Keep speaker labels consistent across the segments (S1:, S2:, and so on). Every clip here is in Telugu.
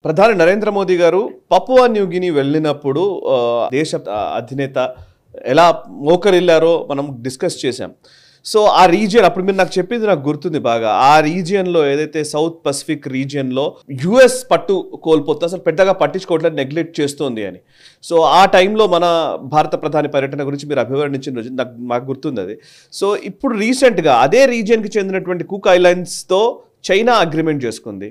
S1: ప్రధాని నరేంద్ర మోదీ గారు పపువా న్యూగిని వెళ్ళినప్పుడు దేశ అధినేత ఎలా మోకరిల్లారో మనం డిస్కస్ చేశాం. సో ఆ రీజియన్ అప్పుడు మీరు నాకు చెప్పింది నాకు గుర్తుంది బాగా. ఆ రీజియన్లో ఏదైతే సౌత్ పసిఫిక్ రీజియన్లో యుఎస్ పట్టు కోల్పోతుంది, అసలు పెద్దగా పట్టించుకోవట్లేదు, నెగ్లెక్ట్ చేస్తోంది అని. సో ఆ టైంలో మన భారత ప్రధాని పర్యటన గురించి మీరు అభివర్ణించిన రోజు మాకు గుర్తుంది అది. సో ఇప్పుడు రీసెంట్గా అదే రీజియన్కి చెందినటువంటి కుక్ ఐలాండ్స్తో చైనా అగ్రిమెంట్ చేసుకుంది.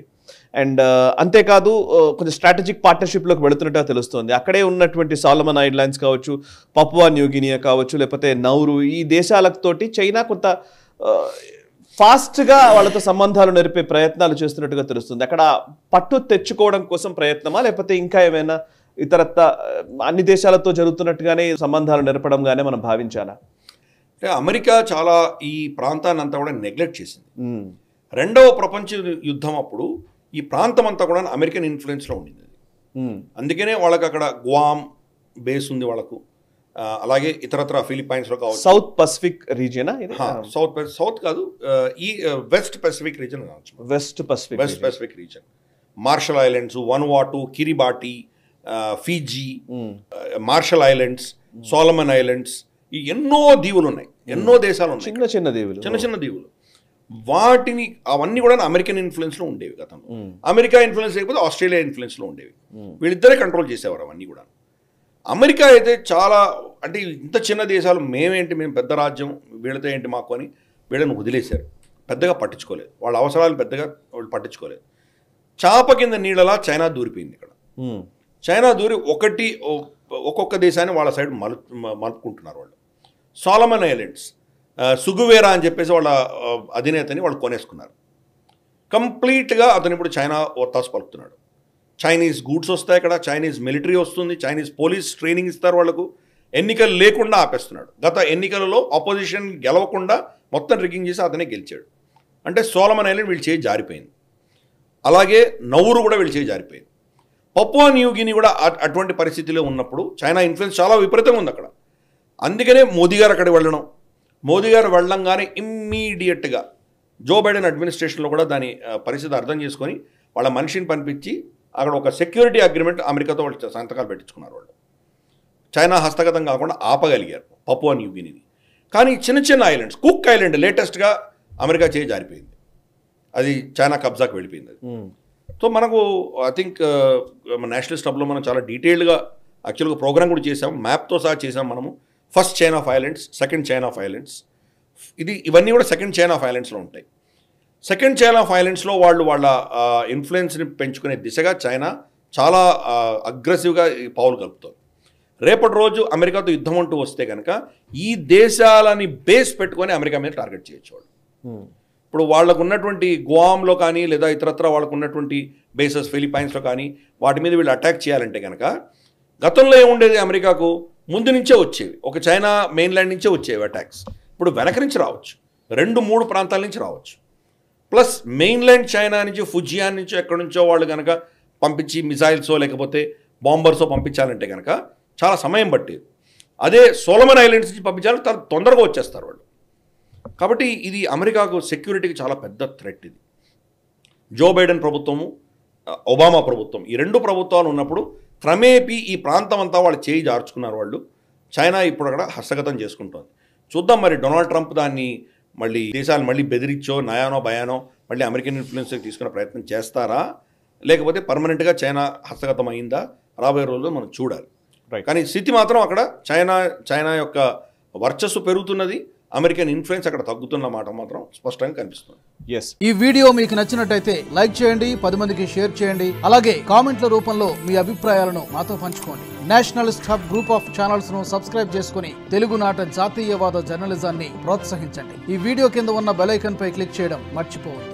S1: అండ్ అంతేకాదు కొంచెం స్ట్రాటజిక్ పార్ట్నర్షిప్లోకి వెళుతున్నట్టుగా తెలుస్తుంది. అక్కడే ఉన్నటువంటి సాలమన్ ఐలాండ్స్ కావచ్చు, పపువా న్యూగినియా కావచ్చు, లేకపోతే నౌరు, ఈ దేశాలతోటి చైనా కొంత ఫాస్ట్గా వాళ్ళతో సంబంధాలు నెరిపే ప్రయత్నాలు చేస్తున్నట్టుగా తెలుస్తుంది. అక్కడ పట్టు తెచ్చుకోవడం కోసం ప్రయత్నమా, లేకపోతే ఇంకా ఏమైనా ఇతరత్త అన్ని దేశాలతో జరుగుతున్నట్టుగానే సంబంధాలు నెరపడం గానే మనం భావించాలా?
S2: అంటే అమెరికా చాలా ఈ ప్రాంతాన్ని అంతా కూడా నెగ్లెక్ట్ చేసింది. రెండవ ప్రపంచ యుద్ధం అప్పుడు ఈ ప్రాంతం అంతా కూడా అమెరికన్ ఇన్ఫ్లుయెన్స్లో ఉండింది. అందుకనే వాళ్ళకి అక్కడ గ్వామ్ బేస్ ఉంది వాళ్ళకు. అలాగే ఇతరత్ర ఫిలిప్పైన్స్లో కావచ్చు.
S1: సౌత్ పసిఫిక్ రీజియన్,
S2: సౌత్ కాదు, ఈ వెస్ట్ పసిఫిక్ రీజన్ కావచ్చు.
S1: West
S2: Pacific region, Marshall Islands, Vanuatu, Kiribati, Fiji, Marshall Islands, Solomon Islands, ఈ ఎన్నో దీవులు ఉన్నాయి, ఎన్నో దేశాలు ఉన్నాయి, చిన్న చిన్న దీవులు. వాటిని అవన్నీ కూడా అమెరికన్ ఇన్ఫ్లుయెన్స్లో ఉండేవి గతంలో. అమెరికా ఇన్ఫ్లుయెన్స్ లేకపోతే ఆస్ట్రేలియా ఇన్ఫ్లుయెన్స్లో ఉండేవి. వీళ్ళిద్దరే కంట్రోల్ చేసేవారు అవన్నీ కూడా. అమెరికా అయితే చాలా, అంటే ఇంత చిన్న దేశాలు మేమేంటి, మేము పెద్ద రాజ్యం, వీళ్ళతో ఏంటి మాకు అని వీళ్ళని వదిలేశారు. పెద్దగా పట్టించుకోలేదు, వాళ్ళ అవసరాలు పెద్దగా వాళ్ళు పట్టించుకోలేదు. చాప కింద నీళ్ళలా చైనా దూరిపోయింది ఇక్కడ. చైనా దూరి ఒక్కొక్క దేశాన్ని వాళ్ళ సైడ్ మలుపుకుంటున్నారు వాళ్ళు. సోలమన్ ఐలాండ్స్, సుగువేరా అని చెప్పేసి వాళ్ళ అధినేతని వాళ్ళు కొనేసుకున్నారు. కంప్లీట్గా అతను ఇప్పుడు చైనా ఒత్తాసు పలుకుతున్నాడు. చైనీస్ గూడ్స్ వస్తాయి ఇక్కడ, చైనీస్ మిలిటరీ వస్తుంది, చైనీస్ పోలీస్ ట్రైనింగ్ ఇస్తారు వాళ్ళకు. ఎన్నికలు లేకుండా ఆపేస్తున్నాడు. గత ఎన్నికలలో ఆపోజిషన్ గెలవకుండా మొత్తం రిగ్గింగ్ చేసి అతనే గెలిచాడు. అంటే సోలమన్ ఐలాండ్ వీళ్ళు చేయి జారిపోయింది. అలాగే నౌరు కూడా వీళ్ళు చేయి జారిపోయింది. పపువా న్యూగిని కూడా అటువంటి పరిస్థితిలో ఉన్నప్పుడు చైనా ఇన్ఫ్లుయెన్స్ చాలా విపరీతంగా ఉంది అక్కడ. అందుకనే మోదీ గారు అక్కడికి వెళ్ళడం. మోదీ గారు వెళ్ళంగానే ఇమ్మీడియట్గా జో బైడెన్ అడ్మినిస్ట్రేషన్లో కూడా దాని పరిస్థితి అర్థం చేసుకొని వాళ్ళ మనిషిని పంపించి అక్కడ ఒక సెక్యూరిటీ అగ్రిమెంట్ అమెరికాతో వాళ్ళు సంతకాలు పెట్టించుకున్నారు. వాళ్ళు చైనా హస్తగతం కాకుండా ఆపగలిగారు పపువా న్యూగినిని. కానీ చిన్న చిన్న ఐలాండ్స్, కుక్ ఐలాండ్ లేటెస్ట్గా అమెరికా చేయి జారిపోయింది, అది చైనా కబ్జాకి వెళ్ళిపోయింది. సో మనకు ఐ థింక్ నేషనల్ స్టబ్లో మనం చాలా డీటెయిల్డ్గా యాక్చువల్గా ప్రోగ్రామ్ కూడా చేసాం, మ్యాప్తో సహా చేసాం మనము. First chain of islands, second chain of islands, ఇవన్నీ కూడా సెకండ్ చైన్ ఆఫ్ ఐలాండ్స్లో ఉంటాయి. సెకండ్ చైన్ ఆఫ్ ఐలాండ్స్లో వాళ్ళు వాళ్ళ ఇన్ఫ్లుయెన్స్ని పెంచుకునే దిశగా చైనా చాలా అగ్రెసివ్గా పావులు కలుపుతుంది. రేపటి రోజు అమెరికాతో యుద్ధం అంటూ వస్తే కనుక ఈ దేశాలని బేస్ పెట్టుకొని అమెరికా మీద టార్గెట్ చేయొచ్చు వాళ్ళు. ఇప్పుడు వాళ్ళకు ఉన్నటువంటి గ్వామ్లో కానీ లేదా ఇతరత్ర వాళ్ళకు ఉన్నటువంటి బేసెస్ ఫిలిప్పైన్స్లో కానీ వాటి మీద వీళ్ళు అటాక్ చేయాలంటే కనుక గతంలో ఏముండేది, అమెరికాకు ముందు నుంచే వచ్చేవి, ఒక చైనా మెయిన్లాండ్ నుంచే వచ్చేవి అటాక్స్. ఇప్పుడు వెనక నుంచి రావచ్చు, 2-3 ప్రాంతాల నుంచి రావచ్చు. ప్లస్ మెయిన్లాండ్ చైనా నుంచి, ఫుజియాన్ నుంచో ఎక్కడి నుంచో వాళ్ళు కనుక పంపించి మిసైల్సో లేకపోతే బాంబర్సో పంపించాలంటే కనుక చాలా సమయం పట్టేది. అదే సోలమన్ ఐలాండ్స్ నుంచి పంపించాలంటే చాలా తొందరగా వచ్చేస్తారు వాళ్ళు. కాబట్టి ఇది అమెరికాకు సెక్యూరిటీకి చాలా పెద్ద థ్రెట్. ఇది జో బైడెన్ ప్రభుత్వము, ఒబామా ప్రభుత్వం, ఈ 2 ప్రభుత్వాలు ఉన్నప్పుడు క్రమేపీ ఈ ప్రాంతం అంతా వాళ్ళు చేయి జార్చుకున్నారు వాళ్ళు. చైనా ఇప్పుడు అక్కడ హస్తగతం చేసుకుంటోంది. చూద్దాం మరి డొనాల్డ్ ట్రంప్ దాన్ని మళ్ళీ దేశాలు మళ్ళీ బెదిరించో నయానో భయానో మళ్ళీ అమెరికన్ ఇన్ఫ్లుయెన్స్ తీసుకునే ప్రయత్నం చేస్తారా, లేకపోతే పర్మనెంట్గా చైనా హస్తగతం అయిందా రాబోయే రోజుల్లో మనం చూడాలి. కానీ స్థితి మాత్రం అక్కడ చైనా యొక్క వర్చస్సు పెరుగుతున్నది, అమెరికన్ ఇన్ఫ్లుయెన్స్ అక్కడ తగ్గుతున్న మాట మాత్రం స్పష్టంగా కనిపిస్తుంది.
S3: ఈ వీడియో మీకు నచ్చినట్టయితే లైక్ చేయండి, 10 మందికి షేర్ చేయండి. అలాగే కామెంట్ల రూపంలో మీ అభిప్రాయాలను మాతో పంచుకోండి. Nationalist hub group of channels ను సబ్స్క్రైబ్ చేసుకుని తెలుగునాట జాతీయవాద జర్నలిజాన్ని ప్రోత్సహించండి. ఈ వీడియో కింద ఉన్న బెల్ ఐకాన్ పై క్లిక్ చేయడం మర్చిపోవద్దు.